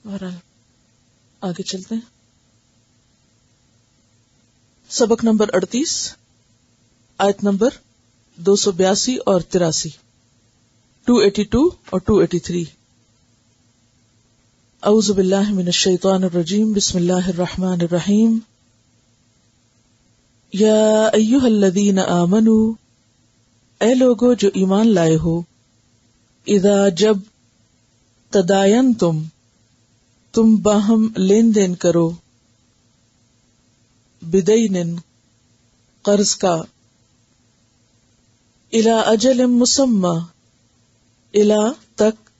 بہرحال آگے چلتے ہیں. سبق نمبر 38، آیت نمبر 282 اور 83، 282 اور 283. اعوذ باللہ من الشیطان الرجیم، بسم اللہ الرحمن الرحیم. یا ایہا الذین آمنوا، اے لوگو جو ایمان لائے ہو، اذا جب تداینتم تم باہم لین دین کرو، بدین قرض کا، الی اجل مسمی الی تک،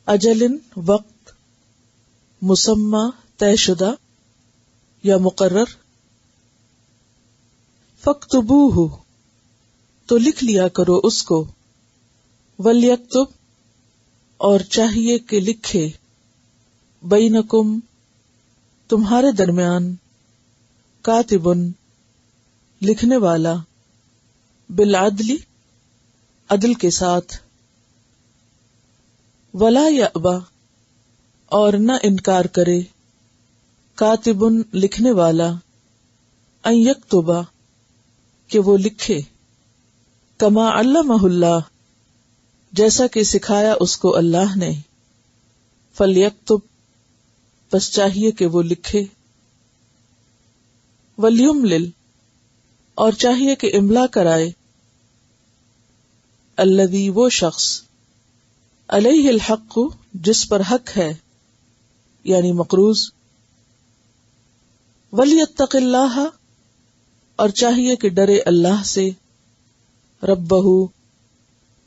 اجل وقت، مسمی طے شدہ یا مقرر، فاکتبوہ تو لکھ لیا کرو اس کو، ولیکتب اور چاہیے کہ لکھے، بینکم تمہارے درمیان، کاتبن لکھنے والا، بالعدل عدل کے ساتھ، ولا یأبی اور نہ انکار کرے، کاتبن لکھنے والا، ان یکتب کہ وہ لکھے، کما علمہ اللہ جیسا کہ سکھایا اس کو اللہ نے، فلیکتب پس چاہیے کہ وہ لکھے، ولیملل اور چاہیے کہ املا کرائے، الذی وہ شخص، علیہ الحق جس پر حق ہے یعنی مقروض، ولیتق اللہ اور چاہیے کہ ڈرے اللہ سے، ربہ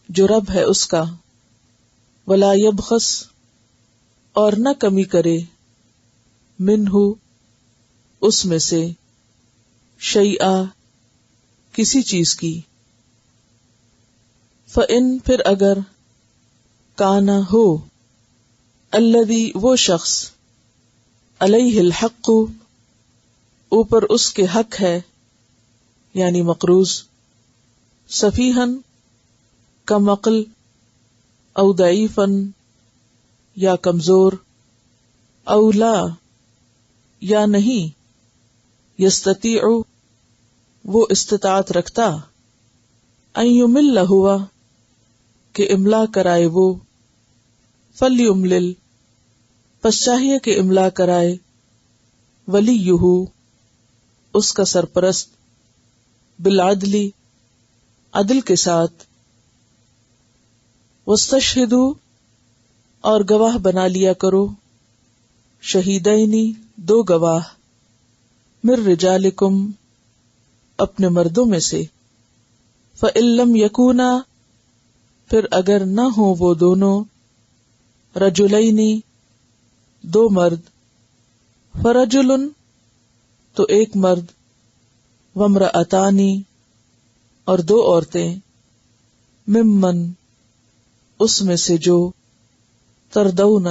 جو رب ہے اس کا، ولا یبخس اور نہ کمی کرے، منہ اس میں سے، شیئا کسی چیز کی، فإن پھر اگر، کانا ہو، الذی وہ شخص، علیہ الحق اوپر اس کے حق ہے یعنی مقروض، سفیہن کم عقل، او ضعیفن یا کمزور، او لا یا نہیں، یستطیع وہ استطاعت رکھتا، ان یمل ہوا کہ املا کرائے وہ، فلیملل پس چاہیے کہ املا کرائے، ولیہ اس کا سرپرست، بالعدل عدل کے ساتھ، واستشہدوا اور گواہ بنا لیا کرو، شہیدین دو گواہ، من رجالکم اپنے مردوں میں سے، فإن لم یکونا پھر اگر نہ ہوں وہ دونوں، رجلین دو مرد، فرجل تو ایک مرد، وامرأتان اور دو عورتیں، ممن اس میں سے جو، تردون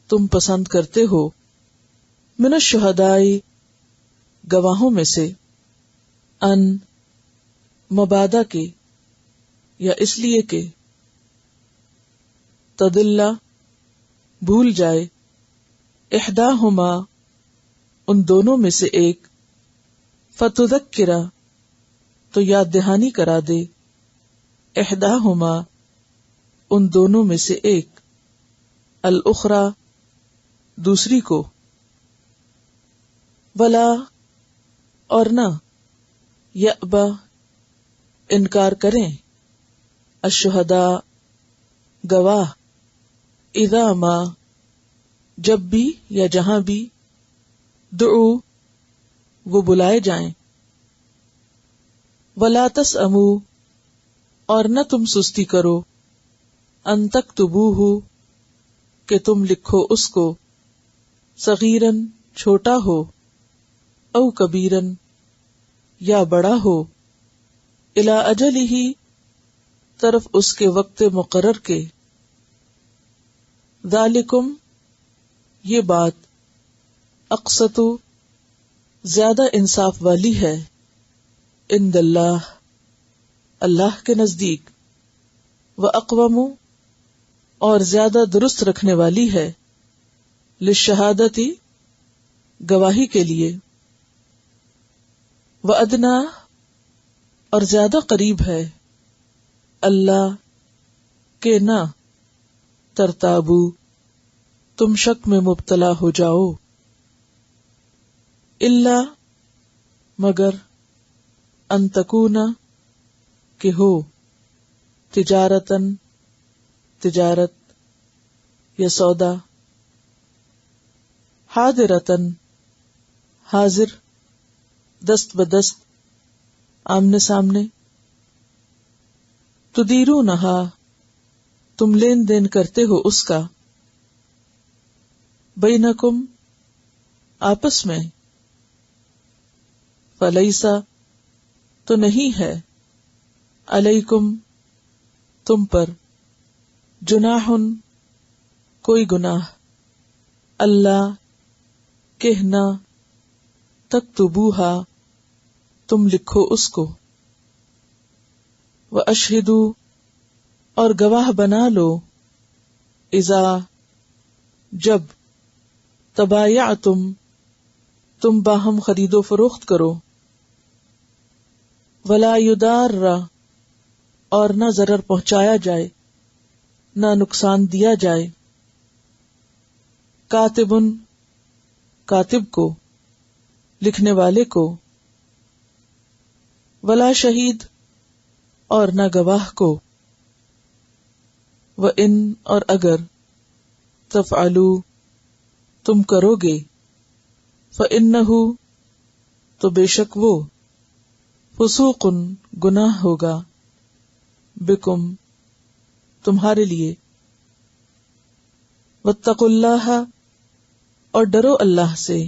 تم پسند کرتے ہو، من الشہداء گواہوں میں سے، ان مبادہ کے یا اس لیے کہ، تدل بھول جائے، احداہما ان دونوں میں سے ایک، فتذکر تو یاد دہانی کرا دے، احداہما ان دونوں میں سے ایک، الاخری دوسری کو، ولا اور نہ، یأبی انکار کریں، الشہداء گواہ، اذا ما جب بھی یا جہاں بھی، دعو وہ بلائے جائیں، ولا تسأموا اور نہ تم سستی کرو، ان تکتبوہ کہ تم لکھو اس کو، صغیراً چھوٹا ہو، او کبیراً یا بڑا ہو، الی اجلہ طرف اس کے وقت مقرر کے، ذالکم یہ بات، اقسط زیادہ انصاف والی ہے، عند اللہ اللہ کے نزدیک، واقوم اور زیادہ درست رکھنے والی ہے، للشہادتی گواہی کے لیے، وَأَدْنَا اور زیادہ قریب ہے، اللہ کہ نہ ترتابو تم شک میں مبتلا ہو جاؤ، الا مگر ان تکونا کہ ہو، تجارتن تجارت یا سودا، حاضرتن حاضر دست بدست آمنے سامنے، تدیرونہا تم لین دین کرتے ہو اس کا، بینکم آپس میں، فلیسا تو نہیں ہے، علیکم تم پر، جناح کوئی گناہ، اللہ کہنا، تکتبوہا تم لکھو اس کو، واشہدوا اور گواہ بنا لو، اذا جب تبایعتم تم باہم خرید و فروخت کرو، ولا یدار اور نہ ضرر پہنچایا جائے، نہ نقصان دیا جائے، کاتبن کاتب کو لکھنے والے کو، ولا شہید اور نہ گواہ کو، وَإِن اور اگر تفعلوا تم کرو گے، فَإِنَّهُ تو بے شک وہ، فسوق گناہ ہوگا، بکم تمہارے لیے، واتقوا اللہ اور ڈرو اللہ سے،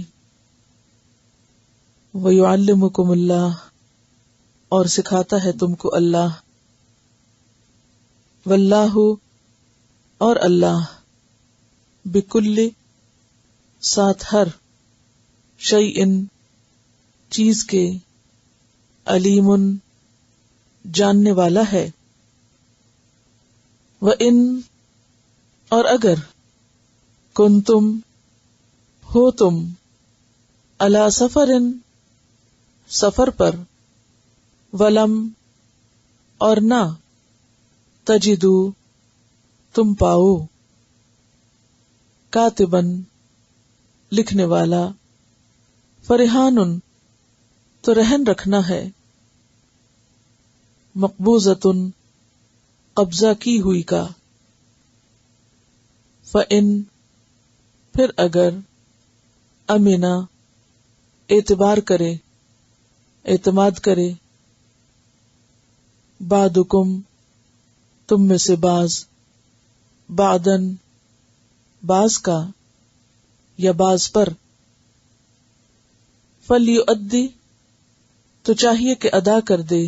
وَيُعَلِّمُكُمُ اللہ اور سکھاتا ہے تم کو اللہ، واللہ اور اللہ، بکل ساتھ ہر، شیئن چیز کے، علیم جاننے والا ہے، وَإِن اور اگر کنتم ہو تم، علی سفر سفر پر، ولم اور نہ تجدو تم پاؤ، کاتبن لکھنے والا، فرحان تو رہن رکھنا ہے، مقبوضۃ قبضہ کی ہوئی کا، فإن پھر اگر، امنا اعتبار کرے اعتماد کرے، بعدکم تم میں سے بعض، بعدن بعض کا یا بعض پر، فلیؤدی تو چاہیے کہ ادا کر دے،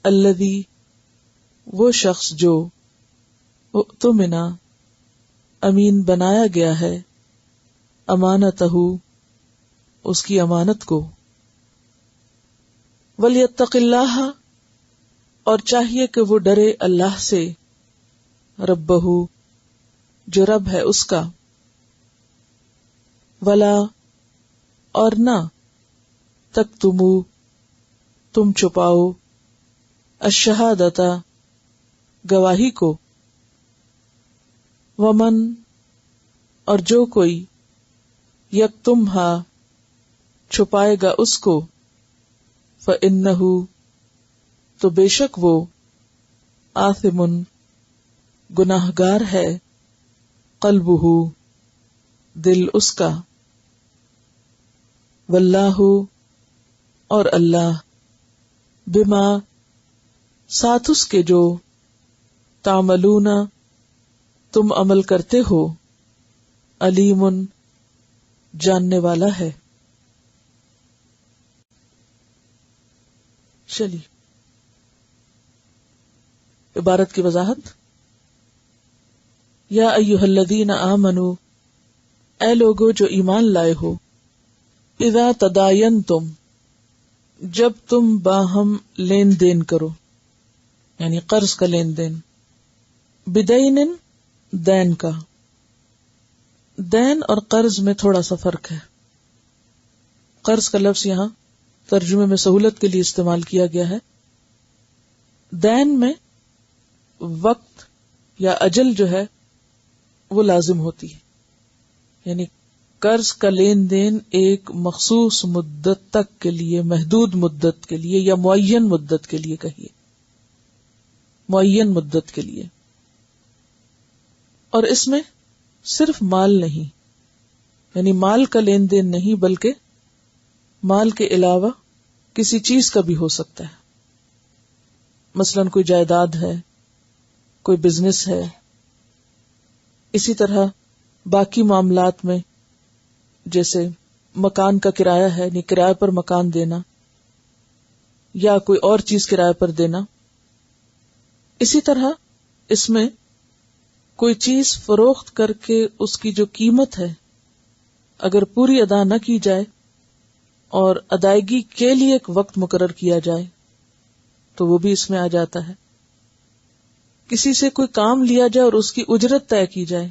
الذی وہ شخص جو، اؤتمنا امین بنایا گیا ہے، امانتہ اس کی امانت کو، ولیتق اللہ اور چاہیے کہ وہ ڈرے اللہ سے، ربہ جو رب ہے اس کا، ولا اور نہ تکتمو تم چھپاؤ، الشہادۃ گواہی کو، ومن اور جو کوئی، یکتمھا چھپائے گا اس کو، فإنہ تو بے شک وہ، آثم گناہگار ہے، قلبہ دل اس کا، واللہ اور اللہ، بما ساتھ اس کے جو، تعملون تم عمل کرتے ہو، علیم جاننے والا ہے۔ چلیے عبارت کی وضاحت، یا ایھا الذین آمنوا اے لوگو جو ایمان لائے ہو، اذا تداینتم جب تم باہم لین دین کرو، یعنی قرض کا لین دین، بدین دین کا، دین اور قرض میں تھوڑا سا فرق ہے. قرض کا لفظ یہاں ترجمے میں سہولت کے لیے استعمال کیا گیا ہے. دین میں وقت یا اجل جو ہے وہ لازم ہوتی ہے، یعنی قرض کا لین دین ایک مخصوص مدت تک کے لیے، محدود مدت کے لیے یا معین مدت کے لیے، کہیے معین مدت کے لیے. اور اس میں صرف مال نہیں، یعنی مال کا لین دین نہیں، بلکہ مال کے علاوہ کسی چیز کا بھی ہو سکتا ہے. مثلاً کوئی جائیداد ہے، کوئی بزنس ہے. اسی طرح باقی معاملات میں جیسے مکان کا کرایہ ہے، یعنی کرایہ پر مکان دینا یا کوئی اور چیز کرایہ پر دینا. اسی طرح اس میں کوئی چیز فروخت کر کے اس کی جو قیمت ہے اگر پوری ادا نہ کی جائے اور ادائیگی کے لیے ایک وقت مقرر کیا جائے تو وہ بھی اس میں آ جاتا ہے. کسی سے کوئی کام لیا جائے اور اس کی اجرت طے کی جائے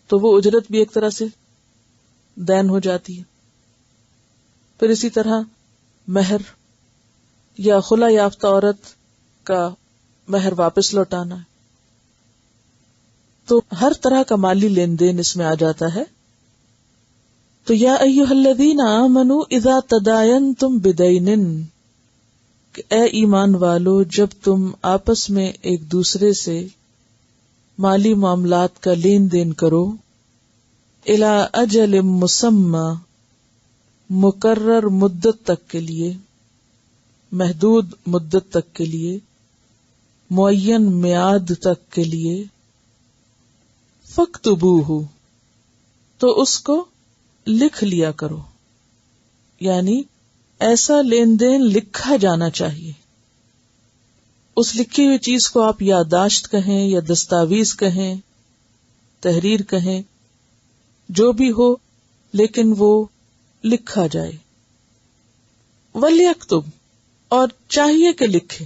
تو وہ اجرت بھی ایک طرح سے دین ہو جاتی ہے. پھر اسی طرح مہر یا خلا یافتہ عورت کا مہر واپس لوٹانا ہے. تو ہر طرح کا مالی لین دین اس میں آ جاتا ہے. تو یا ایھا الذین آمنوا اذا تداینتم بدین، کہ اے ایمان والو جب تم آپس میں ایک دوسرے سے مالی معاملات کا لین دین کرو، الی اجل مسمی، مقرر مدت تک کے لیے، محدود مدت تک کے لیے، معین میعاد تک کے لیے، فاکتبوہ، تو اس کو لکھ لیا کرو. یعنی ایسا لین دین لکھا جانا چاہیے. اس لکھی ہوئی چیز کو آپ یادداشت کہیں یا دستاویز کہیں، تحریر کہیں، جو بھی ہو، لیکن وہ لکھا جائے. وَلْيَكْتُبْ، اور چاہیے کہ لکھے.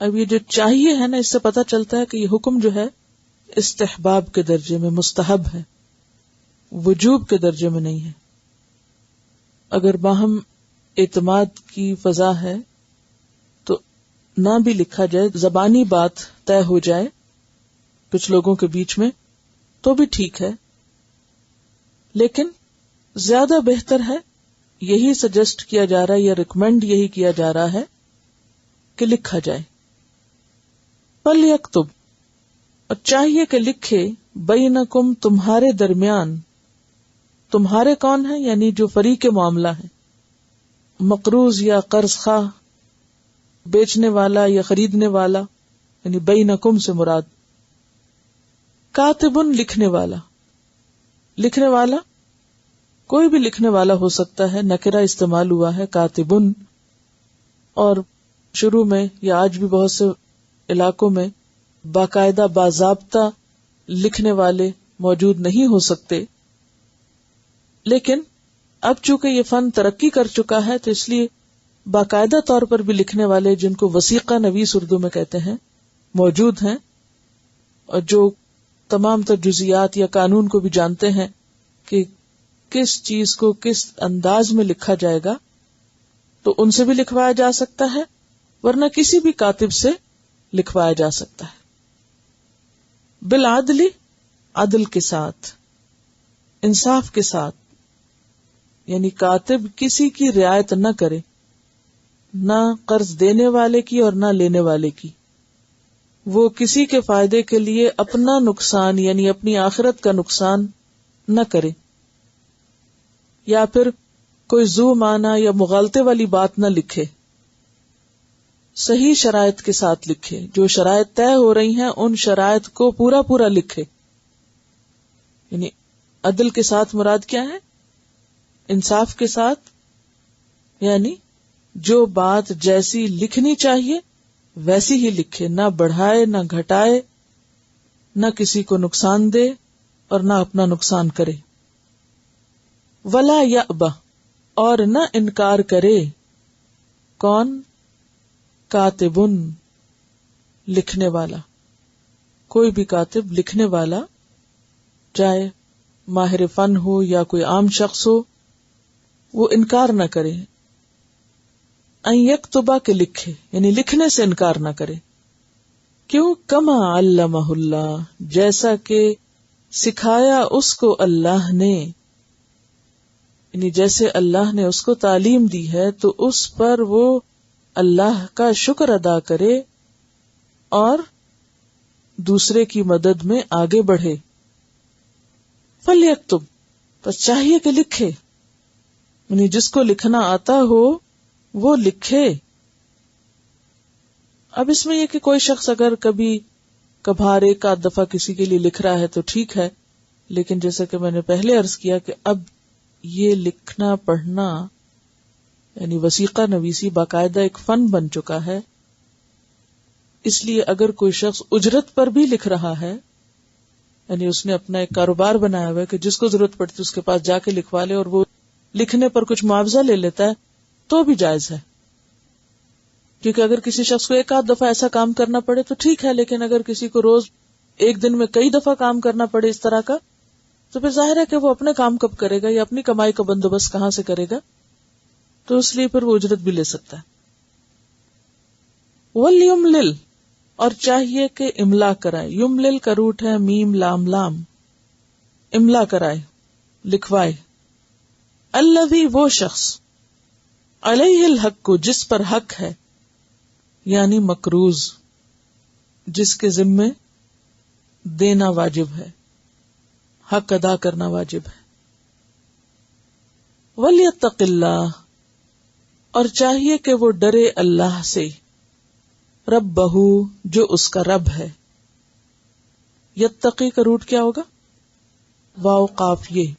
اب یہ جو چاہیے ہے نا، اس سے پتہ چلتا ہے کہ یہ حکم جو ہے استحباب کے درجے میں، مستحب ہے، وجوب کے درجے میں نہیں ہے. اگر باہم اعتماد کی فضا ہے تو نہ بھی لکھا جائے، زبانی بات طے ہو جائے کچھ لوگوں کے بیچ میں تو بھی ٹھیک ہے. لیکن زیادہ بہتر ہے، یہی سجیسٹ کیا جا رہا ہے یا ریکمینڈ یہی کیا جا رہا ہے کہ لکھا جائے. فَلْيَكْتُبْ، اور چاہیے کہ لکھے، بینکم، تمہارے درمیان. تمہارے کون ہیں؟ یعنی جو فریق معاملہ ہے، مقروض یا قرض خواہ، بیچنے والا یا خریدنے والا، یعنی بینکم سے مراد. کاتبن، لکھنے والا. لکھنے والا کوئی بھی لکھنے والا ہو سکتا ہے، نکرہ استعمال ہوا ہے کاتبن. اور شروع میں یا آج بھی بہت سے علاقوں میں باقاعدہ باضابطہ لکھنے والے موجود نہیں ہو سکتے، لیکن اب چونکہ یہ فن ترقی کر چکا ہے تو اس لیے باقاعدہ طور پر بھی لکھنے والے، جن کو وثیقہ نویس اردو میں کہتے ہیں، موجود ہیں، اور جو تمام تر جزیات یا قانون کو بھی جانتے ہیں کہ کس چیز کو کس انداز میں لکھا جائے گا، تو ان سے بھی لکھوایا جا سکتا ہے، ورنہ کسی بھی کاتب سے لکھوایا جا سکتا ہے. بالعدل، عدل کے ساتھ، انصاف کے ساتھ. یعنی کاتب کسی کی رعایت نہ کرے، نہ قرض دینے والے کی اور نہ لینے والے کی. وہ کسی کے فائدے کے لیے اپنا نقصان یعنی اپنی آخرت کا نقصان نہ کرے، یا پھر کوئی ذو معنی یا مغالطے والی بات نہ لکھے. صحیح شرائط کے ساتھ لکھے. جو شرائط طے ہو رہی ہیں ان شرائط کو پورا پورا لکھے. یعنی عدل کے ساتھ مراد کیا ہے؟ انصاف کے ساتھ، یعنی جو بات جیسی لکھنی چاہیے ویسی ہی لکھے، نہ بڑھائے نہ گھٹائے، نہ کسی کو نقصان دے اور نہ اپنا نقصان کرے. ولا یأبا، اور نہ انکار کرے. کون؟ کاتبن، لکھنے والا. کوئی بھی کاتب، لکھنے والا، چاہے ماہر فن ہو یا کوئی عام شخص ہو، وہ انکار نہ کرے، ان یکتبا کے لکھے، یعنی لکھنے سے انکار نہ کرے. کیوں؟ کما علمہ اللہ، جیسا کہ سکھایا اس کو اللہ نے، یعنی جیسے اللہ نے اس کو تعلیم دی ہے تو اس پر وہ اللہ کا شکر ادا کرے اور دوسرے کی مدد میں آگے بڑھے. فلیکتب، پس چاہیے کہ لکھے، یعنی جس کو لکھنا آتا ہو وہ لکھے. اب اس میں یہ کہ کوئی شخص اگر کبھی کبھار ایک آدھ دفعہ کسی کے لیے لکھ رہا ہے تو ٹھیک ہے، لیکن جیسا کہ میں نے پہلے عرض کیا کہ اب یہ لکھنا پڑھنا یعنی وثیقہ نویسی باقاعدہ ایک فن بن چکا ہے. اس لیے اگر کوئی شخص اجرت پر بھی لکھ رہا ہے، یعنی اس نے اپنا ایک کاروبار بنایا ہوا ہے کہ جس کو ضرورت پڑتی اس کے پاس جا کے لکھوا لے اور وہ لکھنے پر کچھ معاوضہ لے لیتا ہے تو بھی جائز ہے. کیونکہ اگر کسی شخص کو ایک آدھ دفعہ ایسا کام کرنا پڑے تو ٹھیک ہے، لیکن اگر کسی کو روز ایک دن میں کئی دفعہ کام کرنا پڑے اس طرح کا، تو پھر ظاہر ہے کہ وہ اپنے کام کب کرے گا یا اپنی کمائی کا بندوبست کہاں سے کرے گا، تو اس لیے پھر وہ اجرت بھی لے سکتا ہے. وَلْيُمْلِلْ، اور چاہیے کہ املا کرائے. یملل کا روٹ ہے میم لام لام، املا کرائے، لکھوائے. الذی، وہ شخص، علیہ الحق، جس پر حق ہے، یعنی مقروض، جس کے ذمے دینا واجب ہے، حق ادا کرنا واجب ہے. ولیتق اللہ، اور چاہیے کہ وہ ڈرے اللہ سے، ربہ، جو اس کا رب ہے. یتقی کا روٹ کیا ہوگا؟ واو قاف یہ،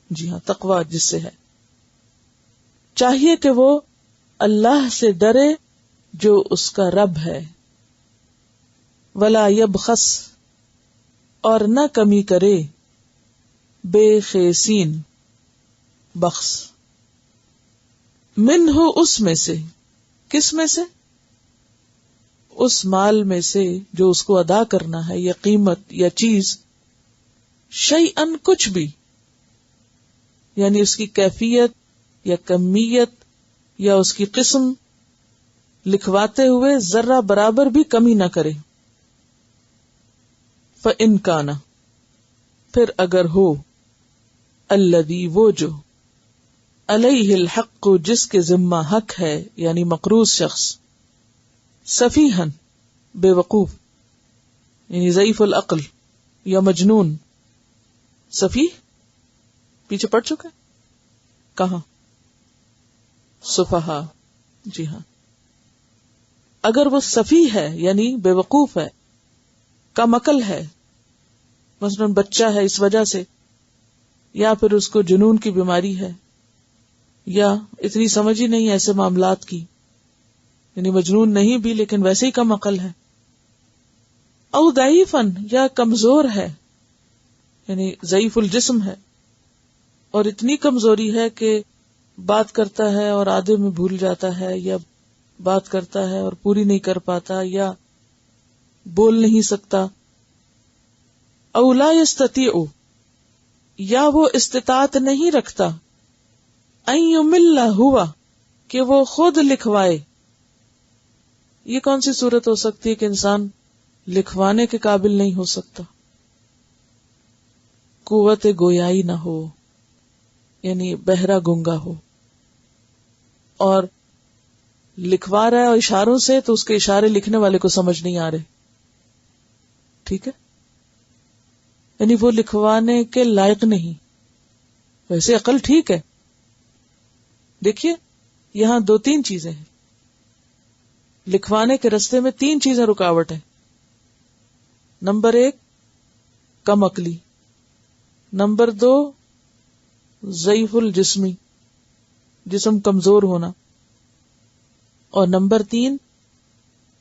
جی ہاں، تقوی جس سے ہے. چاہیے کہ وہ اللہ سے ڈرے جو اس کا رب ہے. ولا یبخس، اور نہ کمی کرے، بے خیسین، بخس، منہ، اس میں سے. کس میں سے؟ اس مال میں سے جو اس کو ادا کرنا ہے، یا قیمت یا چیز، شیئن، کچھ بھی، یعنی اس کی کیفیت یا کمیت یا اس کی قسم لکھواتے ہوئے ذرہ برابر بھی کمی نہ کرے. فَإِن كَانَ، پھر اگر ہو، الذی، وہ جو، علیہ الحق، جس کے ذمہ حق ہے، یعنی مقروض شخص، سفیہن، بے وقوف، یعنی ضعیف العقل یا مجنون. سفیہ پیچھے پڑ چکا ہے، کہاں؟ سفہا، جی ہاں. اگر وہ سفیہ ہے یعنی بے وقوف ہے، کم عقل ہے، مثلا بچہ ہے اس وجہ سے، یا پھر اس کو جنون کی بیماری ہے، یا اتنی سمجھ ہی نہیں ایسے معاملات کی، یعنی مجنون نہیں بھی لیکن ویسے ہی کم عقل ہے. او ضعیفن، یا کمزور ہے، یعنی ضعیف الجسم ہے، اور اتنی کمزوری ہے کہ بات کرتا ہے اور آدھے میں بھول جاتا ہے، یا بات کرتا ہے اور پوری نہیں کر پاتا، یا بول نہیں سکتا. او لا یستطیع، یا وہ استطاعت نہیں رکھتا، ان یمل ہوا، کہ وہ خود لکھوائے. یہ کون سی صورت ہو سکتی ہے کہ انسان لکھوانے کے قابل نہیں ہو سکتا؟ قوت گویائی نہ ہو، یعنی بہرا گنگا ہو، اور لکھوا رہا ہے اور اشاروں سے، تو اس کے اشارے لکھنے والے کو سمجھ نہیں آ رہے. ٹھیک ہے، یعنی وہ لکھوانے کے لائق نہیں. ویسے عقل ٹھیک ہے. دیکھیے یہاں 2-3 چیزیں ہیں. لکھوانے کے رستے میں 3 چیزیں رکاوٹ ہیں. نمبر 1 کم عقلی، نمبر 2 ضعیف الجسمی، جسم کمزور ہونا، اور نمبر 3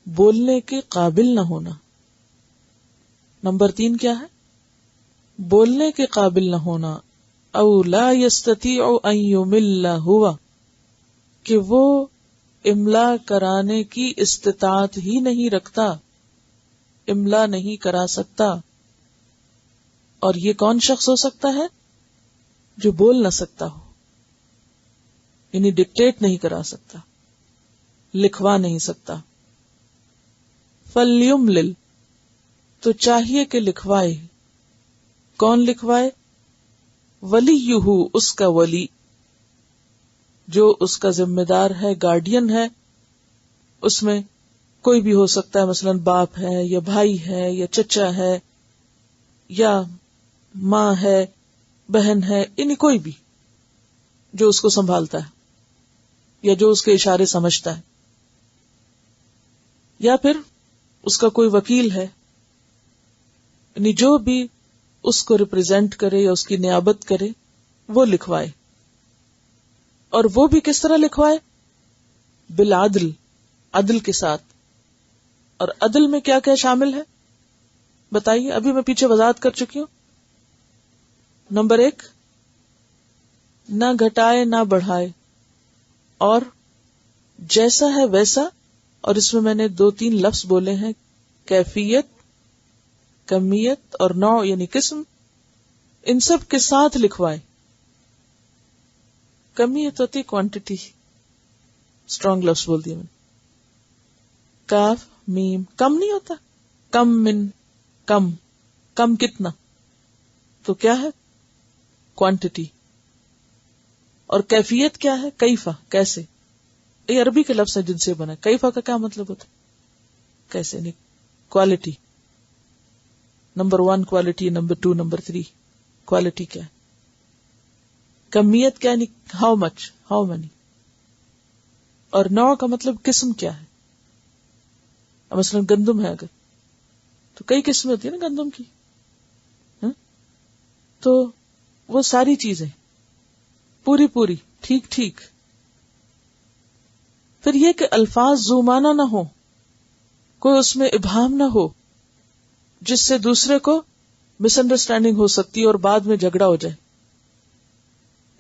بولنے کے قابل نہ ہونا. نمبر 3 کیا ہے؟ بولنے کے قابل نہ ہونا. او لا یستطیع ان یمل ہوا، کہ وہ املا کرانے کی استطاعت ہی نہیں رکھتا، املا نہیں کرا سکتا. اور یہ کون شخص ہو سکتا ہے؟ جو بول نہ سکتا ہو، یعنی ڈکٹیٹ نہیں کرا سکتا، لکھوا نہیں سکتا. فَلْيُمْلِلْ، تو چاہیے کہ لکھوائے. کون لکھوائے؟ ولیہ، اس کا ولی، جو اس کا ذمہ دار ہے، گارڈین ہے. اس میں کوئی بھی ہو سکتا ہے، مثلا باپ ہے یا بھائی ہے یا چچا ہے یا ماں ہے، بہن ہے، یعنی کوئی بھی جو اس کو سنبھالتا ہے یا جو اس کے اشارے سمجھتا ہے، یا پھر اس کا کوئی وکیل ہے، یعنی جو بھی اس کو ریپرزینٹ کرے یا اس کی نیابت کرے وہ لکھوائے. اور وہ بھی کس طرح لکھوائے؟ بالعدل، عدل کے ساتھ. اور عدل میں کیا کیا شامل ہے بتائیے؟ ابھی میں پیچھے وضاحت کر چکی ہوں. نمبر 1، نہ گھٹائے نہ بڑھائے، اور جیسا ہے ویسا. اور اس میں نے 2-3 لفظ بولے ہیں، کیفیت، کمیت اور نوع یعنی قسم، ان سب کے ساتھ لکھوائے. کمیت ہوتی کوانٹٹی، اسٹرانگ لفظ بول دیا میں نے. کاف میم، کم نہیں ہوتا، کم من، کم، کم کتنا، تو کیا ہے؟ کوانٹٹی. اور کیفیت کیا ہے؟ کیفا، کیسے. یہ عربی کے لفظ ہیں جن سے بنا. کیفا کا کیا مطلب ہوتا ہے؟ کیسے، نہیں quality. Number 1 quality, number 2، number 3 quality کیا ہے. کمیت کیا، یعنی ہاؤ مچ، ہاؤ مینی. اور نوع کا مطلب قسم کیا ہے. مثلا گندم ہے اگر تو کئی قسمیں ہوتی ہیں نا گندم کی، تو وہ ساری چیزیں پوری پوری ٹھیک ٹھیک. پھر یہ کہ الفاظ ذو معنی نہ ہو، کوئی اس میں ابہام نہ ہو جس سے دوسرے کو مس انڈرسٹینڈنگ ہو سکتی اور بعد میں جھگڑا ہو جائے.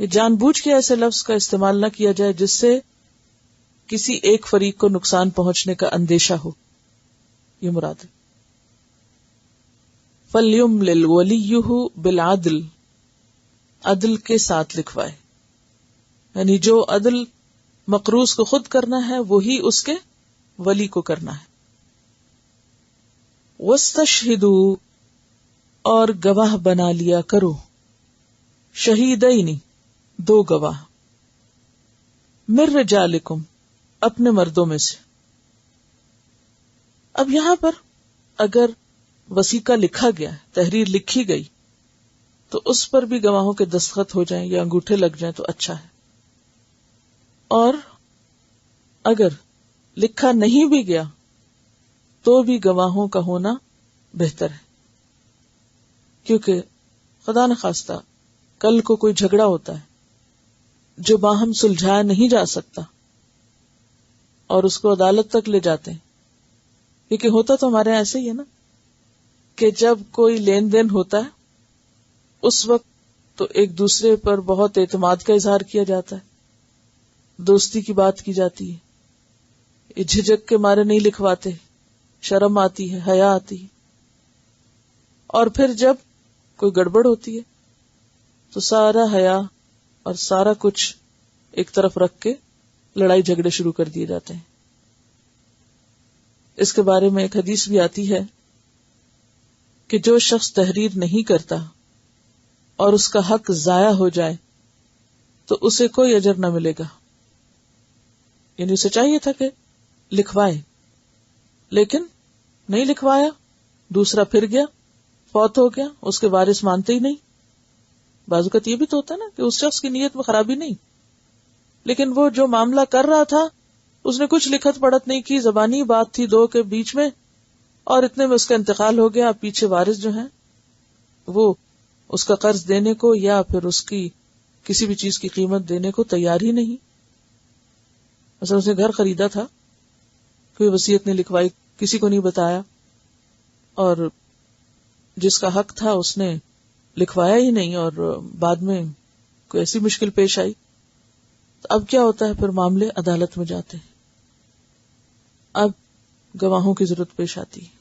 یہ جان بوجھ کے ایسے لفظ کا استعمال نہ کیا جائے جس سے کسی ایک فریق کو نقصان پہنچنے کا اندیشہ ہو، یہ مراد ہے. فَلْيُمْلِلْ وَلِيُّهُ بِالْعَدْلِ، عدل کے ساتھ لکھوائے. یعنی جو عدل مقروض کو خود کرنا ہے وہی اس کے ولی کو کرنا ہے. وَاسْتَشْهِدُوا، اور گواہ بنا لیا کرو، شہیدین، 2 گواہ، مِن رجالکم، اپنے مردوں میں سے. اب یہاں پر اگر وثیقہ لکھا گیا، تحریر لکھی گئی، تو اس پر بھی گواہوں کے دستخط ہو جائیں یا انگوٹھے لگ جائیں تو اچھا ہے. اور اگر لکھا نہیں بھی گیا تو بھی گواہوں کا ہونا بہتر ہے، کیونکہ خدا نخواستہ کل کو کوئی جھگڑا ہوتا ہے جو باہم سلجھایا نہیں جا سکتا اور اس کو عدالت تک لے جاتے ہیں. کیونکہ ہوتا تو ہمارے یہاں ایسے ہی ہے نا کہ جب کوئی لین دین ہوتا ہے اس وقت تو ایک دوسرے پر بہت اعتماد کا اظہار کیا جاتا ہے، دوستی کی بات کی جاتی ہے، یہ جھجک کے مارے نہیں لکھواتے، شرم آتی ہے، حیا آتی ہے. اور پھر جب کوئی گڑبڑ ہوتی ہے تو سارا حیا اور سارا کچھ ایک طرف رکھ کے لڑائی جھگڑے شروع کر دیے جاتے ہیں. اس کے بارے میں ایک حدیث بھی آتی ہے کہ جو شخص تحریر نہیں کرتا اور اس کا حق ضائع ہو جائے تو اسے کوئی اجر نہ ملے گا. یعنی اسے چاہیے تھا کہ لکھوائے، لیکن نہیں لکھوایا، دوسرا پھر گیا، فوت ہو گیا، اس کے وارث مانتے ہی نہیں. بعض اوقات یہ بھی تو ہوتا ہے نا کہ اس شخص کی نیت میں خرابی نہیں، لیکن وہ جو معاملہ کر رہا تھا اس نے کچھ لکھت پڑھت نہیں کی، زبانی بات تھی 2 کے بیچ میں، اور اتنے میں اس کا انتقال ہو گیا. پیچھے وارث جو ہیں وہ اس کا قرض دینے کو یا پھر اس کی کسی بھی چیز کی قیمت دینے کو تیار ہی نہیں. مثلا اس نے گھر خریدا تھا، کوئی وصیت نہیں لکھوائی، کسی کو نہیں بتایا، اور جس کا حق تھا اس نے لکھوایا ہی نہیں، اور بعد میں کوئی ایسی مشکل پیش آئی تو اب کیا ہوتا ہے؟ پھر معاملے عدالت میں جاتے ہیں. اب گواہوں کی ضرورت پیش آتی ہے.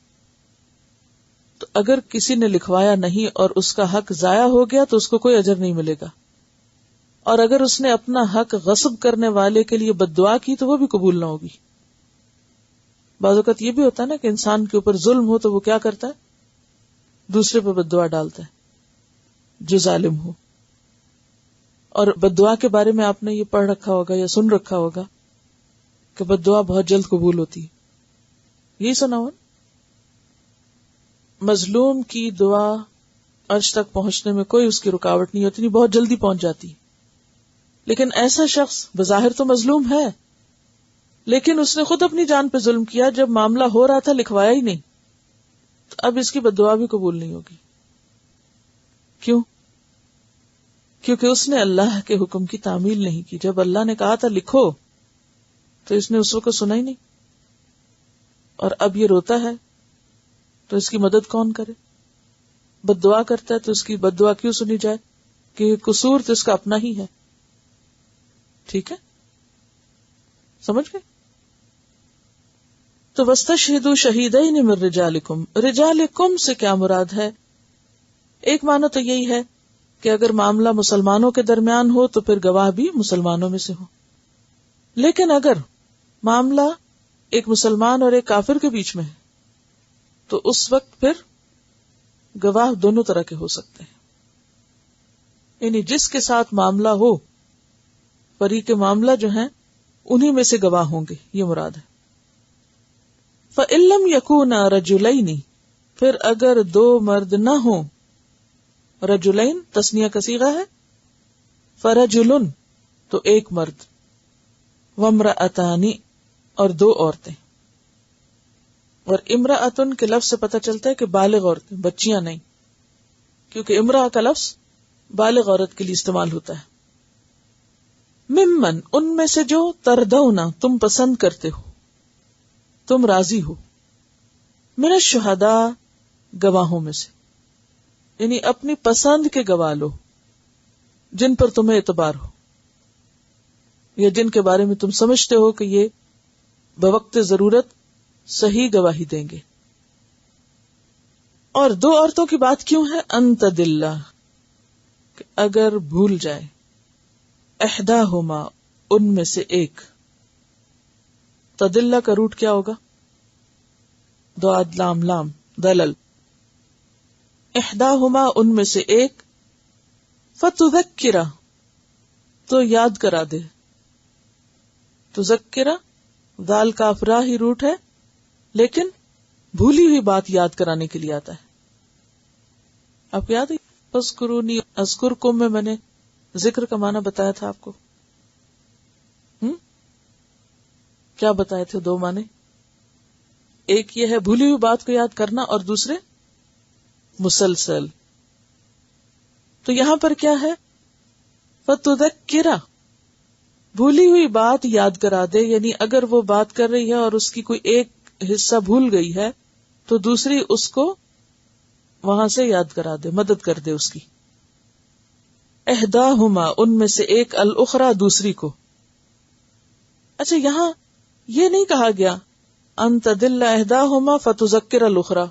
تو اگر کسی نے لکھوایا نہیں اور اس کا حق ضائع ہو گیا تو اس کو کوئی اجر نہیں ملے گا، اور اگر اس نے اپنا حق غصب کرنے والے کے لیے بد دعا کی تو وہ بھی قبول نہ ہوگی۔ بعض اوقات یہ بھی ہوتا ہے نا کہ انسان کے اوپر ظلم ہو تو وہ کیا کرتا ہے، دوسرے پہ بد دعا ڈالتا ہے جو ظالم ہو۔ اور بد دعا کے بارے میں آپ نے یہ پڑھ رکھا ہوگا یا سن رکھا ہوگا کہ بد دعا بہت جلد قبول ہوتی ہے، یہی سنا ہو۔ مظلوم کی دعا عرش تک پہنچنے میں کوئی اس کی رکاوٹ نہیں ہوتی، بہت جلدی پہنچ جاتی۔ لیکن ایسا شخص بظاہر تو مظلوم ہے، لیکن اس نے خود اپنی جان پہ ظلم کیا، جب معاملہ ہو رہا تھا لکھوایا ہی نہیں، تو اب اس کی بد دعا بھی قبول نہیں ہوگی۔ کیوں؟ کیونکہ اس نے اللہ کے حکم کی تعمیل نہیں کی۔ جب اللہ نے کہا تھا لکھو تو اس نے اس وقت سنا ہی نہیں، اور اب یہ روتا ہے تو اس کی مدد کون کرے؟ بد دعا کرتا ہے تو اس کی بد دعا کیوں سنی جائے کہ قصور تو اس کا اپنا ہی ہے۔ ٹھیک ہے، سمجھ گئے؟ تو وَاسْتَشْهِدُوا شَهِيدَيْنِ مِن رِجَالِكُمْ، رجالکم سے کیا مراد ہے؟ ایک معنی تو یہی ہے کہ اگر معاملہ مسلمانوں کے درمیان ہو تو پھر گواہ بھی مسلمانوں میں سے ہو، لیکن اگر معاملہ ایک مسلمان اور ایک کافر کے بیچ میں ہے تو اس وقت پھر گواہ دونوں طرح کے ہو سکتے ہیں، یعنی جس کے ساتھ معاملہ ہو فریق معاملہ جو ہیں انہی میں سے گواہ ہوں گے، یہ مراد ہے۔ فَإِن لَّمْ يَكُونَا رَجُلَيْنِ، پھر اگر دو مرد نہ ہوں، رجلین تثنیہ کا صیغہ ہے، فرجل تو ایک مرد، وامرأتان اور دو عورتیں، اور امرأتن کے لفظ سے پتہ چلتا ہے کہ بالغ عورتیں، بچیاں نہیں، کیونکہ امرأ کا لفظ بالغ عورت کے لیے استعمال ہوتا ہے۔ ممن، ان میں سے جو تردونا تم پسند کرتے ہو، تم راضی ہو، من الشہداء گواہوں میں سے، یعنی اپنی پسند کے گواہ لو جن پر تمہیں اعتبار ہو یا جن کے بارے میں تم سمجھتے ہو کہ یہ بوقت ضرورت صحیح گواہی دیں گے۔ اور دو عورتوں کی بات کیوں ہے؟ ان تدلّ، کہ اگر بھول جائے، احداہما ان میں سے ایک، تدلّ کا روٹ کیا ہوگا؟ ضاد لام لام دلل، احداہما ان میں سے ایک، فتذکرہ تو یاد کرا دے، تذکرہ دال کاف را ہی روٹ ہے لیکن بھولی ہوئی بات یاد کرانے کے لیے آتا ہے۔ آپ یاد ہے اذکرونی اذکرکم میں نے ذکر کا معنی بتایا تھا آپ کو، کیا بتائے تھے؟ دو معنی، ایک یہ ہے بھولی ہوئی بات کو یاد کرنا اور دوسرے مسلسل۔ تو یہاں پر کیا ہے؟ فتذکرہ، بھولی ہوئی بات یاد کرا دے، یعنی اگر وہ بات کر رہی ہے اور اس کی کوئی ایک حصہ بھول گئی ہے تو دوسری اس کو وہاں سے یاد کرا دے، مدد کر دے اس کی۔ احداہما ان میں سے ایک، الاخری دوسری کو۔ اچھا یہاں یہ نہیں کہا گیا ان تدل احداہما فتذکر الاخری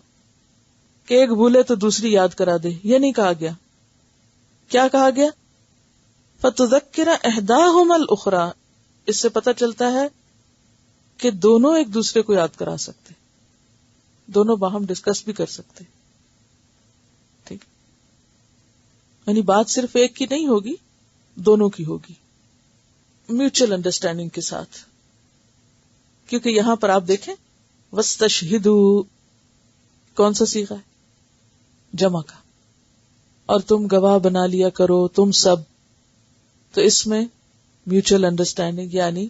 کہ ایک بھولے تو دوسری یاد کرا دے، یہ نہیں کہا گیا۔ کیا کہا گیا؟ فتذکر احداہما الاخری۔ اس سے پتہ چلتا ہے کہ دونوں ایک دوسرے کو یاد کرا سکتے، دونوں باہم ڈسکس بھی کر سکتے، ٹھیک، یعنی بات صرف ایک کی نہیں ہوگی، دونوں کی ہوگی، میوچل انڈرسٹینڈنگ کے ساتھ۔ کیونکہ یہاں پر آپ دیکھیں وَاسْتَشْهِدُوا کون سا صیغہ ہے؟ جمع کا، اور تم گواہ بنا لیا کرو تم سب، تو اس میں میوچل انڈرسٹینڈنگ یعنی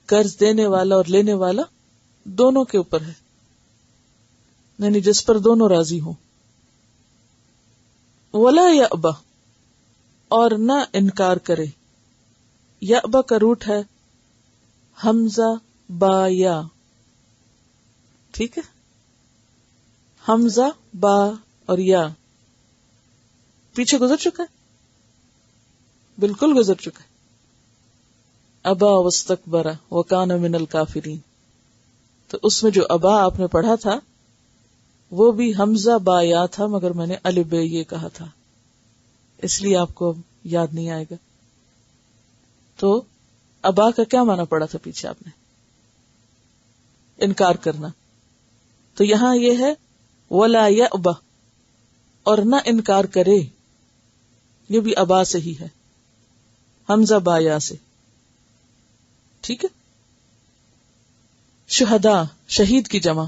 قرض دینے والا اور لینے والا دونوں کے اوپر ہے، یعنی جس پر دونوں راضی ہوں۔ وَلَا يَأْبَ، اور نہ انکار کرے، یأبا کا روٹ ہے حمزہ با یا، ٹھیک ہے، حمزہ با اور یا پیچھے گزر چکا ہے، بالکل گزر چکا ہے۔ ابا واستکبر وکان من الکافرین، تو اس میں جو ابا آپ نے پڑھا تھا وہ بھی حمزہ با یا تھا مگر میں نے الف بے یہ کہا تھا، اس لیے آپ کو یاد نہیں آئے گا. تو ابا کا کیا معنی پڑا تھا پیچھے آپ نے؟ انکار کرنا. تو یہاں یہ ہے ولا یأبا، اور نہ انکار کرے، یہ بھی ابا سے ہی ہے، حمزہ با یا سے. ٹھیک ہے. شہداء شہید کی جمع،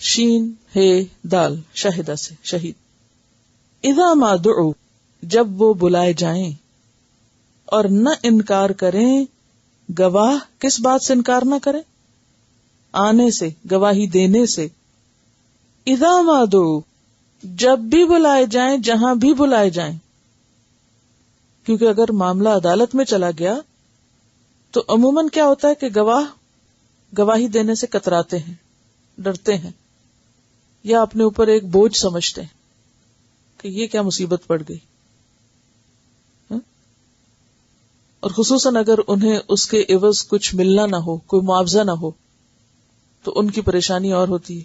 شین ہے دال، شاہدہ سے شہید. اذا ما دعو جب وہ بلائے جائیں، اور نہ انکار کریں گواہ. کس بات سے انکار نہ کریں؟ آنے سے، گواہی دینے سے. اذا ما دعو جب بھی بلائے جائیں، جہاں بھی بلائے جائیں. کیونکہ اگر معاملہ عدالت میں چلا گیا تو عموماً کیا ہوتا ہے کہ گواہ گواہی دینے سے کتراتے ہیں، ڈرتے ہیں، یا اپنے اوپر ایک بوجھ سمجھتے ہیں کہ یہ کیا مصیبت پڑ گئی. اور خصوصاً اگر انہیں اس کے عوض کچھ ملنا نہ ہو، کوئی معاوضہ نہ ہو، تو ان کی پریشانی اور ہوتی ہے.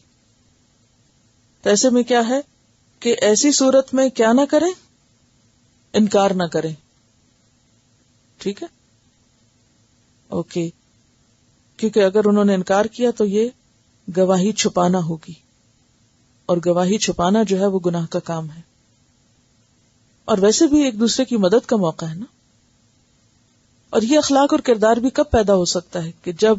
تو ایسے میں کیا ہے کہ ایسی صورت میں کیا نہ کریں؟ انکار نہ کریں. ٹھیک ہے، اوکے. کیونکہ اگر انہوں نے انکار کیا تو یہ گواہی چھپانا ہوگی، اور گواہی چھپانا جو ہے وہ گناہ کا کام ہے. اور ویسے بھی ایک دوسرے کی مدد کا موقع ہے نا. اور یہ اخلاق اور کردار بھی کب پیدا ہو سکتا ہے؟ کہ جب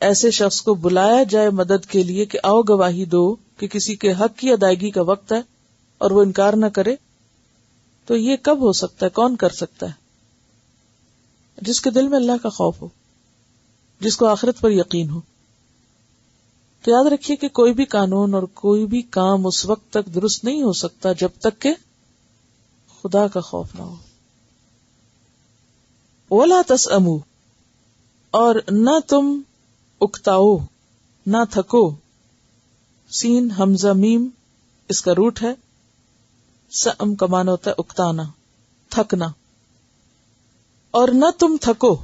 ایسے شخص کو بلایا جائے مدد کے لیے کہ آؤ گواہی دو کہ کسی کے حق کی ادائیگی کا وقت ہے، اور وہ انکار نہ کرے. تو یہ کب ہو سکتا ہے؟ کون کر سکتا ہے؟ جس کے دل میں اللہ کا خوف ہو، جس کو آخرت پر یقین ہو. تو یاد رکھیے کہ کوئی بھی قانون اور کوئی بھی کام اس وقت تک درست نہیں ہو سکتا جب تک کہ خدا کا خوف نہ ہو. وَلَا تَسْأَمُوا، اور نہ تم اکتاؤ، نہ تھکو. سین حمزہ میم اس کا روٹ ہے. سأم کا معنی ہوتا ہے اکتانا، تھکنا. اور نہ تم تھکو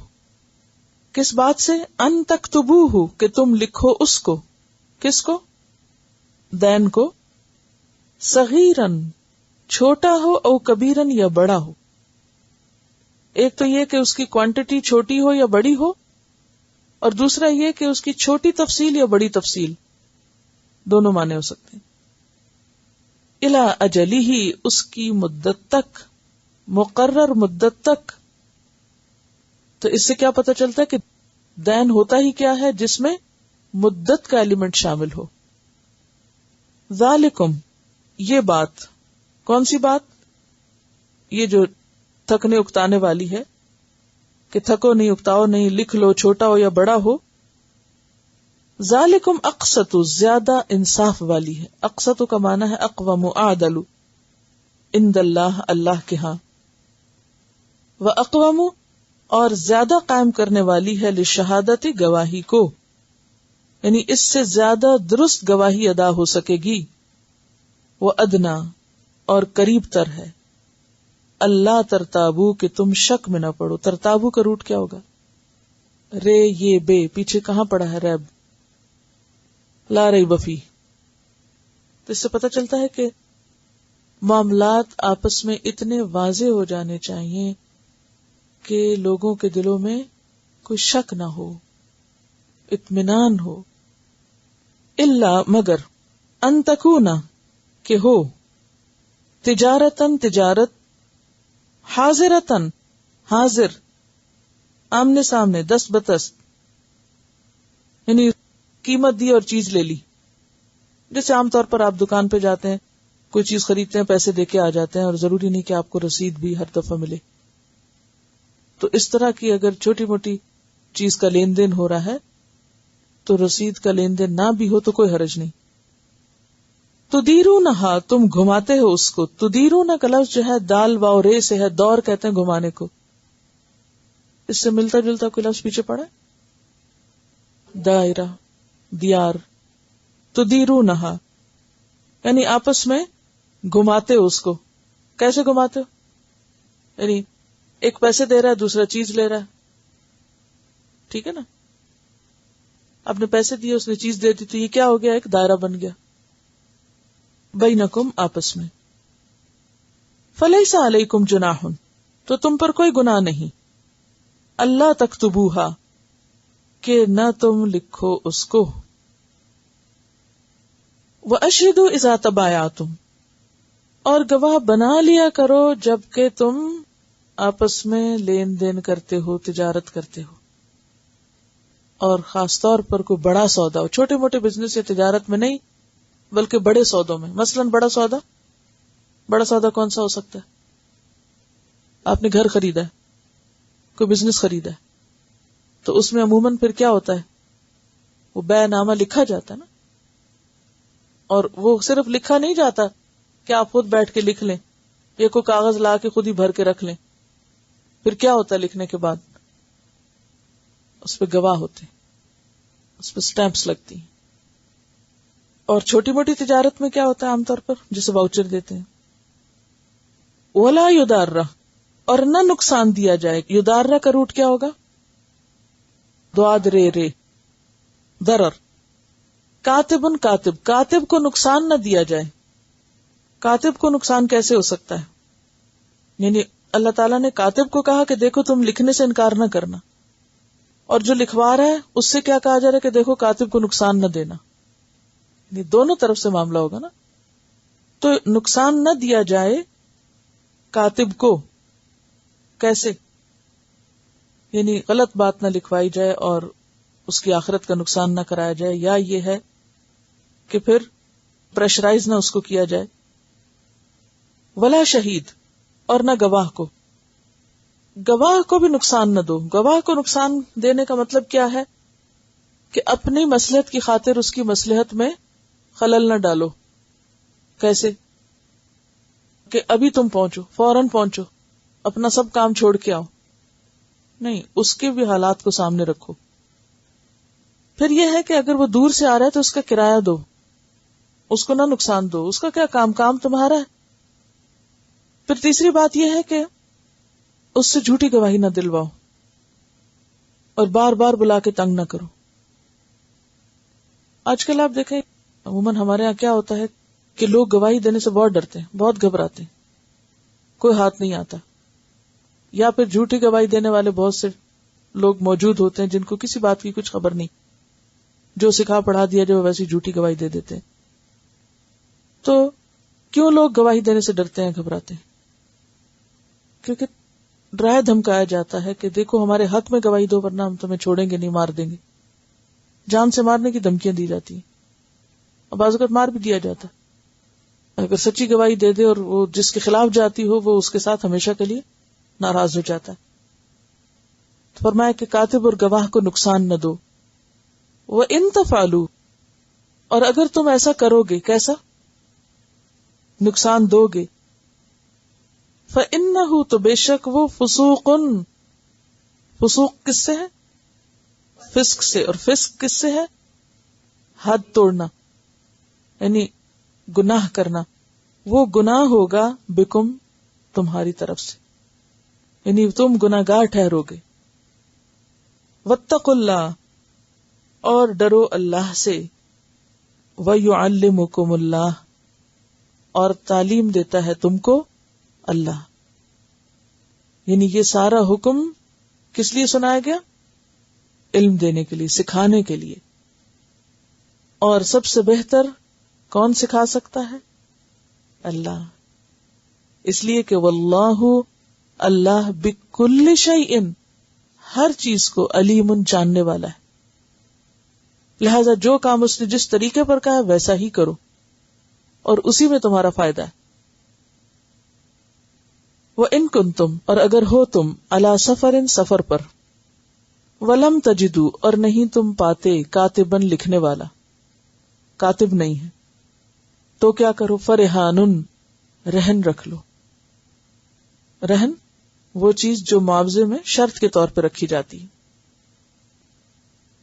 کس بات سے؟ ان تکتبوہ، کہ تم لکھو اس کو. کس کو؟ دین کو. صغیرن چھوٹا ہو، او کبیرن یا بڑا ہو. ایک تو یہ کہ اس کی کوانٹٹی چھوٹی ہو یا بڑی ہو، اور دوسرا یہ کہ اس کی چھوٹی تفصیل یا بڑی تفصیل، دونوں معنی ہو سکتے ہیں. الی اجلہ، اس کی مدت تک، مقرر مدت تک. تو اس سے کیا پتہ چلتا ہے کہ دین ہوتا ہی کیا ہے؟ جس میں مدت کا ایلیمنٹ شامل ہو. ذالکم، یہ بات. کون سی بات؟ یہ جو تھکنے اکتانے والی ہے کہ تھکو نہیں، اکتاؤ نہیں، لکھ لو، چھوٹا ہو یا بڑا ہو. ذالکم اقسط، زیادہ انصاف والی ہے. اقسط کا معنی ہے اقوم، اعدل، عند اللہ، اللہ کے ہاں. واقوم، اور زیادہ قائم کرنے والی ہے، لشہادت، گواہی کو، یعنی اس سے زیادہ درست گواہی ادا ہو سکے گی. وادنا، اور قریب تر ہے. اللہ ترتابو، کہ تم شک میں نہ پڑو. ترتابو کا روٹ کیا ہوگا؟ رے یہ بے، پیچھے کہاں پڑا ہے ریب؟ لا ریب فیہ. تو اس سے پتہ چلتا ہے کہ معاملات آپس میں اتنے واضح ہو جانے چاہیے کہ لوگوں کے دلوں میں کوئی شک نہ ہو، اطمینان ہو. الا، مگر، ان تکونا، کہ ہو، تجارتن، تجارت، حاضرتن، حاضر، آمنے سامنے، دست بدست، یعنی قیمت دی اور چیز لے لی. جیسے عام طور پر آپ دکان پہ جاتے ہیں، کوئی چیز خریدتے ہیں، پیسے دے کے آ جاتے ہیں، اور ضروری نہیں کہ آپ کو رسید بھی ہر دفعہ ملے. تو اس طرح کی اگر چھوٹی موٹی چیز کا لین دین ہو رہا ہے تو رسید کا لین دین نہ بھی ہو تو کوئی حرج نہیں. تدیرونہا، تم گھماتے ہو اس کو. تدیرون کا لفظ جو ہے دال واو رے سے ہے، دور کہتے ہیں گھمانے کو. اس سے ملتا جلتا کوئی لفظ پیچھے پڑا ہے؟ دائرہ، دیار. تدیرونہا یعنی آپس میں گھماتے ہو اس کو. کیسے گھماتے ہو؟ یعنی ایک پیسے دے رہا ہے، دوسرا چیز لے رہا ہے. ٹھیک ہے نا؟ آپ نے پیسے دیے، اس نے چیز دے دی، تو یہ کیا ہو گیا؟ ایک دائرہ بن گیا. بینکم آپس میں. فلیس علیکم جناح تو تم پر کوئی گناہ نہیں. اللہ تکتبوہا کہ نہ تم لکھو اس کو. واشہدوا اذا تبایعتم اور گواہ بنا لیا کرو جب کہ تم آپس میں لین دین کرتے ہو، تجارت کرتے ہو. اور خاص طور پر کوئی بڑا سودا ہو، چھوٹے موٹے بزنس یا تجارت میں نہیں بلکہ بڑے سودوں میں. مثلا بڑا سودا کون سا ہو سکتا ہے؟ آپ نے گھر خریدا ہے، کوئی بزنس خریدا ہے، تو اس میں عموماً پھر کیا ہوتا ہے، وہ بیع نامہ لکھا جاتا ہے نا. اور وہ صرف لکھا نہیں جاتا کہ آپ خود بیٹھ کے لکھ لیں یا کوئی کاغذ لا کے خود ہی بھر کے رکھ لیں. پھر کیا ہوتا ہے لکھنے کے بعد؟ اس پہ گواہ ہوتے ہیں، اس پہ سٹیمپس لگتی ہیں. اور چھوٹی موٹی تجارت میں کیا ہوتا ہے عام طور پر؟ جسے واؤچر دیتے ہیں. ولا یدارہ اور نہ نقصان دیا جائے. یدارہ کا روٹ کیا ہوگا؟ دواد رے ضرر. کاتب کو نقصان نہ دیا جائے. کاتب کو نقصان کیسے ہو سکتا ہے؟ یعنی اللہ تعالیٰ نے کاتب کو کہا کہ دیکھو تم لکھنے سے انکار نہ کرنا، اور جو لکھوا رہا ہے اس سے کیا کہا جا رہا ہے کہ دیکھو کاتب کو نقصان نہ دینا. یعنی دونوں طرف سے معاملہ ہوگا نا. تو نقصان نہ دیا جائے کاتب کو. کیسے؟ یعنی غلط بات نہ لکھوائی جائے اور اس کی آخرت کا نقصان نہ کرایا جائے، یا یہ ہے کہ پھر پریشرائز نہ اس کو کیا جائے. ولا شہید اور نہ گواہ کو. گواہ کو بھی نقصان نہ دو. گواہ کو نقصان دینے کا مطلب کیا ہے کہ اپنی مصلحت کی خاطر اس کی مصلحت میں خلل نہ ڈالو. کیسے؟ کہ ابھی تم پہنچو، فوراً پہنچو، اپنا سب کام چھوڑ کے آؤ. نہیں، اس کے بھی حالات کو سامنے رکھو. پھر یہ ہے کہ اگر وہ دور سے آ رہا ہے تو اس کا کرایہ دو، اس کو نہ نقصان دو. اس کا کیا کام تمہارا ہے. پھر تیسری بات یہ ہے کہ اس سے جھوٹی گواہی نہ دلواؤ اور بار بار بلا کے تنگ نہ کرو. آج کل آپ دیکھیں عموماً ہمارے یہاں کیا ہوتا ہے کہ لوگ گواہی دینے سے بہت ڈرتے ہیں، بہت گھبراتے ہیں، کوئی ہاتھ نہیں آتا. یا پھر جھوٹی گواہی دینے والے بہت سے لوگ موجود ہوتے ہیں جن کو کسی بات کی کچھ خبر نہیں، جو سکھا پڑھا دیا جو ویسی جھوٹی گواہی دے دیتے ہیں. تو کیوں لوگ گواہی دینے سے ڈرتے ہیں، گھبراتے ہیں؟ کیونکہ ڈرایا دھمکایا جاتا ہے کہ دیکھو ہمارے حق میں گواہی دو ورنہ ہم تمہیں چھوڑیں گے نہیں، مار دیں گے. جان سے مارنے کی دھمکیاں دی جاتی ہیں، اور بعض اوقات مار بھی دیا جاتا ہے. اگر سچی گواہی دے دے اور وہ جس کے خلاف جاتی ہو وہ اس کے ساتھ ہمیشہ کے لیے ناراض ہو جاتا ہے. تو فرمایا کہ کاتب اور گواہ کو نقصان نہ دو. وَإِن تَفْعَلُوا اور اگر تم ایسا کرو گے، کیسا؟ نقصان دو گے. فَإِنَّهُ تو بے شک وہ فسوق کس سے ہے؟ فسق سے. اور فسق کس سے ہے؟ حد توڑنا، یعنی گناہ کرنا. وہ گناہ ہوگا بکم تمہاری طرف سے، یعنی تم گناہگار ٹھہرو گے. واتقوا اللہ اور ڈرو اللہ سے. وَيُعَلِّمُكُمُ اللہ اور تعلیم دیتا ہے تم کو اللہ. یعنی یہ سارا حکم کس لیے سنایا گیا؟ علم دینے کے لیے، سکھانے کے لیے. اور سب سے بہتر کون سکھا سکتا ہے؟ اللہ. اس لیے کہ واللہ اللہ بکل شیء ہر چیز کو علیم جاننے والا ہے. لہذا جو کام اس نے جس طریقے پر کہا ویسا ہی کرو اور اسی میں تمہارا فائدہ ہے. وَإِن كُنتُمْ اور اگر ہو تم عَلَى سَفَرٍ سفر پر، وَلَمْ تَجِدُوا اور نہیں تم پاتے کاتباً لکھنے والا، کاتب نہیں ہے، تو کیا کرو؟ فَرِحَانٌ رہن رکھ لو. رہن وہ چیز جو معاوضے میں شرط کے طور پہ رکھی جاتی ہے.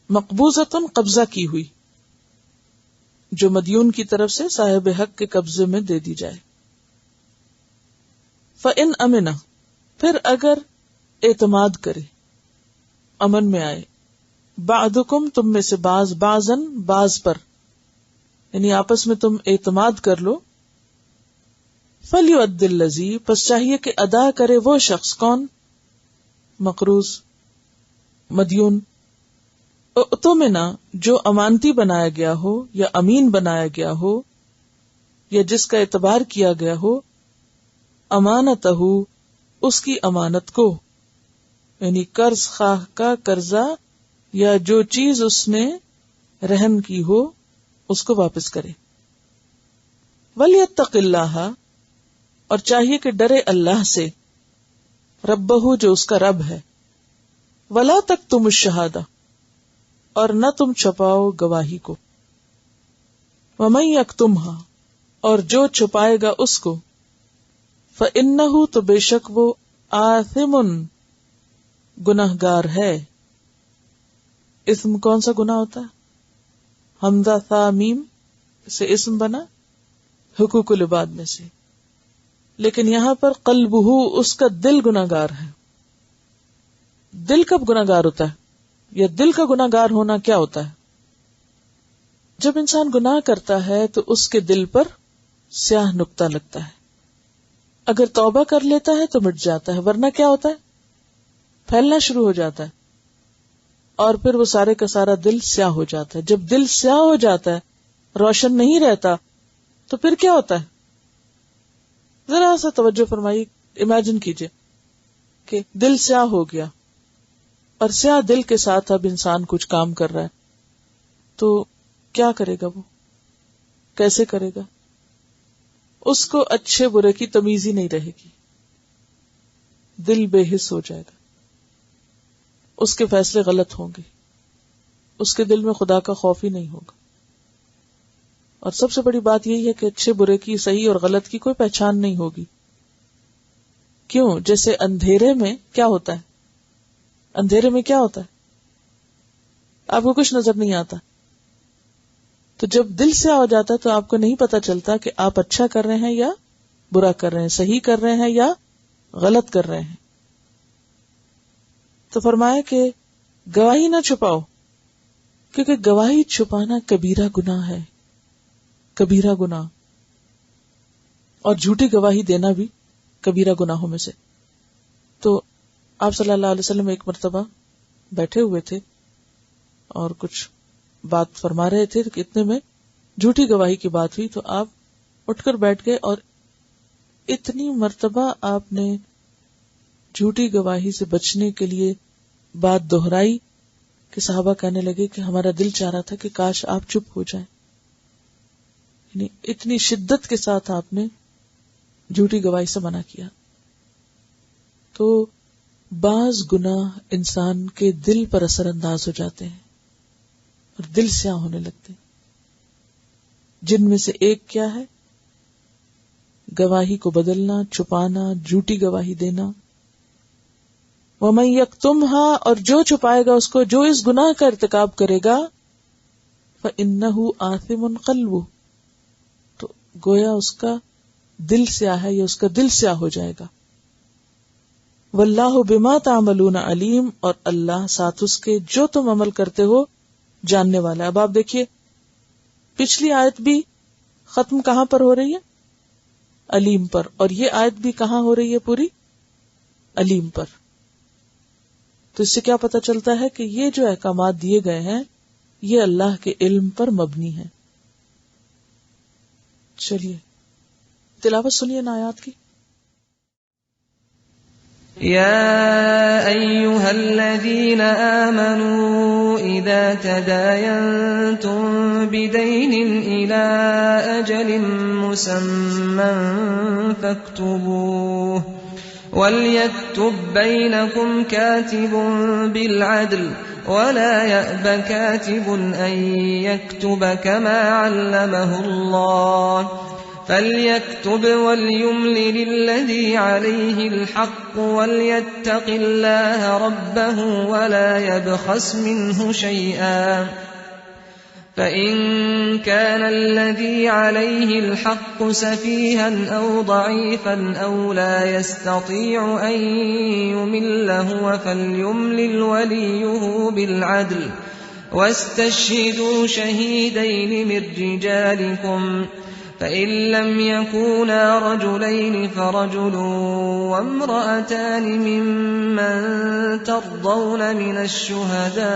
مقبوضۃ قبضہ کی ہوئی، جو مدیون کی طرف سے صاحب حق کے قبضے میں دے دی جائے. فَإِنْ أَمِنَ پھر اگر اعتماد کرے، امن میں آئے، بعضکم تم میں سے بعض، بعضاً بعض پر، یعنی آپس میں تم اعتماد کر لو فَلْيُؤَدِّ الَّذِي، پس چاہیے کہ ادا کرے وہ شخص، کون؟ مقروض، مدیون، اؤتمنا، جو امانتی بنایا گیا ہو یا امین بنایا گیا ہو یا جس کا اعتبار کیا گیا ہو، امانتہ، اس کی امانت کو، یعنی قرض خواہ کا قرضہ یا جو چیز اس نے رہن کی ہو اس کو واپس کرے۔ وَلْيَتَّقِ اللَّهَ، اور چاہیے کہ ڈرے اللہ سے، ربہ، جو اس کا رب ہے، وَلَا تَكْتُمُوا الشَّهَادَةَ، اور نہ تم چھپاؤ گواہی کو، وَمَن يَكْتُمْهَا، اور جو چھپائے گا اس کو، فَإِنَّهُ، تو بے شک وہ، آثم، گنہگار ہے۔ اسم کون سا گناہ ہوتا ہے؟ حمزہ ثا میم سے اسم بنا، حقوق العباد میں سے، لیکن یہاں پر قلبہ، اس کا دل گنہگار ہے۔ دل کب گنہگار ہوتا ہے، یا دل کا گنہگار ہونا کیا ہوتا ہے؟ جب انسان گناہ کرتا ہے تو اس کے دل پر سیاہ نقطہ لگتا ہے، اگر توبہ کر لیتا ہے تو مٹ جاتا ہے، ورنہ کیا ہوتا ہے؟ پھیلنا شروع ہو جاتا ہے، اور پھر وہ سارے کا سارا دل سیاہ ہو جاتا ہے۔ جب دل سیاہ ہو جاتا ہے، روشن نہیں رہتا، تو پھر کیا ہوتا ہے؟ ذرا سا توجہ فرمائی، امیجن کیجئے کہ دل سیاہ ہو گیا، اور سیاہ دل کے ساتھ اب انسان کچھ کام کر رہا ہے، تو کیا کرے گا؟ وہ کیسے کرے گا؟ اس کو اچھے برے کی تمیز ہی نہیں رہے گی، دل بے حس ہو جائے گا، اس کے فیصلے غلط ہوں گے، اس کے دل میں خدا کا خوف ہی نہیں ہوگا۔ اور سب سے بڑی بات یہی ہے کہ اچھے برے کی، صحیح اور غلط کی کوئی پہچان نہیں ہوگی۔ کیوں؟ جیسے اندھیرے میں کیا ہوتا ہے؟ اندھیرے میں کیا ہوتا ہے؟ آپ کو کچھ نظر نہیں آتا، تو جب دل سے ہو جاتا ہے تو آپ کو نہیں پتا چلتا کہ آپ اچھا کر رہے ہیں یا برا کر رہے ہیں، صحیح کر رہے ہیں یا غلط کر رہے ہیں۔ تو فرمایا کہ گواہی نہ چھپاؤ، کیونکہ گواہی چھپانا کبیرہ گناہ ہے، کبیرہ گناہ، اور جھوٹی گواہی دینا بھی کبیرہ گناہوں میں سے۔ تو آپ صلی اللہ علیہ وسلم ایک مرتبہ بیٹھے ہوئے تھے اور کچھ بات فرما رہے تھے، کہ اتنے میں جھوٹی گواہی کی بات ہوئی، تو آپ اٹھ کر بیٹھ گئے، اور اتنی مرتبہ آپ نے جھوٹی گواہی سے بچنے کے لیے بات دہرائی کہ صحابہ کہنے لگے کہ ہمارا دل چاہ رہا تھا کہ کاش آپ چپ ہو جائیں، یعنی اتنی شدت کے ساتھ آپ نے جھوٹی گواہی سے منع کیا۔ تو بعض گناہ انسان کے دل پر اثر انداز ہو جاتے ہیں اور دل سیاہ ہونے لگتے ہیں، جن میں سے ایک کیا ہے؟ گواہی کو بدلنا، چھپانا، جھوٹی گواہی دینا۔ وَمَن يَكْتُمْهَا، اور جو چھپائے گا اس کو، جو اس گناہ کا ارتکاب کرے گا، فَإِنَّهُ آثِمٌ قَلْبُهُ، تو گویا اس کا دل سیاہ ہے یا اس کا دل سیاہ ہو جائے گا۔ وَاللَّهُ بِمَا تَعْمَلُونَ عَلِيمٌ، اور اللہ ساتھ اس کے جو تم عمل کرتے ہو جاننے والا ہے۔ اب آپ دیکھیے پچھلی آیت بھی ختم کہاں پر ہو رہی ہے؟ علیم پر، اور یہ آیت بھی کہاں ہو رہی ہے پوری؟ علیم پر۔ تو اس سے کیا پتہ چلتا ہے کہ یہ جو احکامات دیے گئے ہیں یہ اللہ کے علم پر مبنی ہے۔ چلیے تلاوت سنیے نا آیات کی۔ يا أيها الذين آمنوا إذا تداينتم بدين إلى أجل مسمى فاكتبوه وليكتب بينكم كاتب بالعدل ولا يأب كاتب أن يكتب كما علمه الله فليكتب وليملل الذي عليه الحق وليتق الله ربه ولا يبخس منه شيئا فإن كان الذي عليه الحق سفيها أو ضعيفا أو لا يستطيع أن يمل هو فليملل وليه بالعدل واستشهدوا شهيدين من رجالكم فإن لم يكونا رجلين فرجل وامرأتان ممن ترضون من الشهداء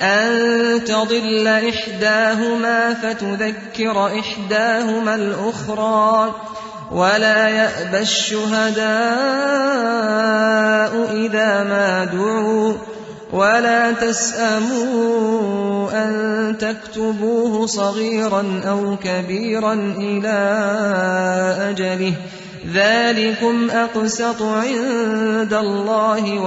أن تضل إحداهما فتذكر إحداهما الأخرى ولا يأبى الشهداء إذا ما دعوا ولا تسأموا أن تكتبوه صغيرا أو كبيرا إلى أجله ذلكم أقسط عند الله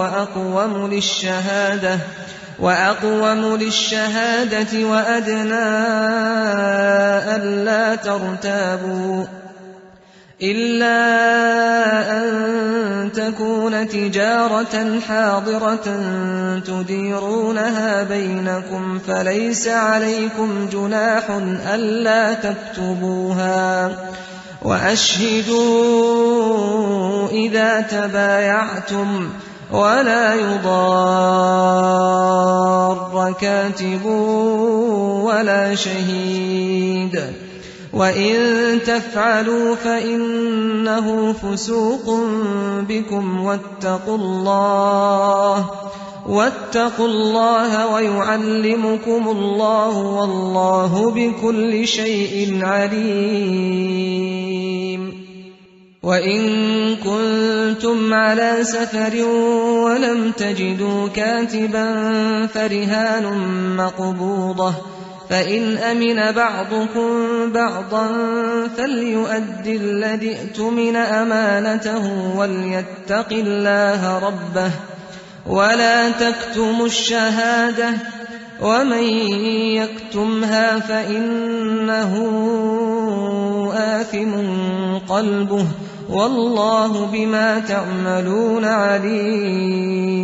وأقوم للشهادة وأدنى ألا ترتابوا إلا أن تكون تجارة حاضرة تديرونها بينكم فليس عليكم جناح ألا تكتبوها وأشهدوا إذا تبايعتم ولا يضار كاتب ولا شهيد وإن تفعلوا فإنه فسوق بكم واتقوا الله ويعلمكم الله والله بكل شيء عليم وإن كنتم على سفر ولم تجدوا كاتبا فرهان مقبوضة فإن أمن بعضكم بعضا فليؤد الذي اؤتمن أمانته وليتق الله ربه ولا تكتموا الشهادة ومن يكتمها فإنه آثم قلبه والله بما تعملون عليم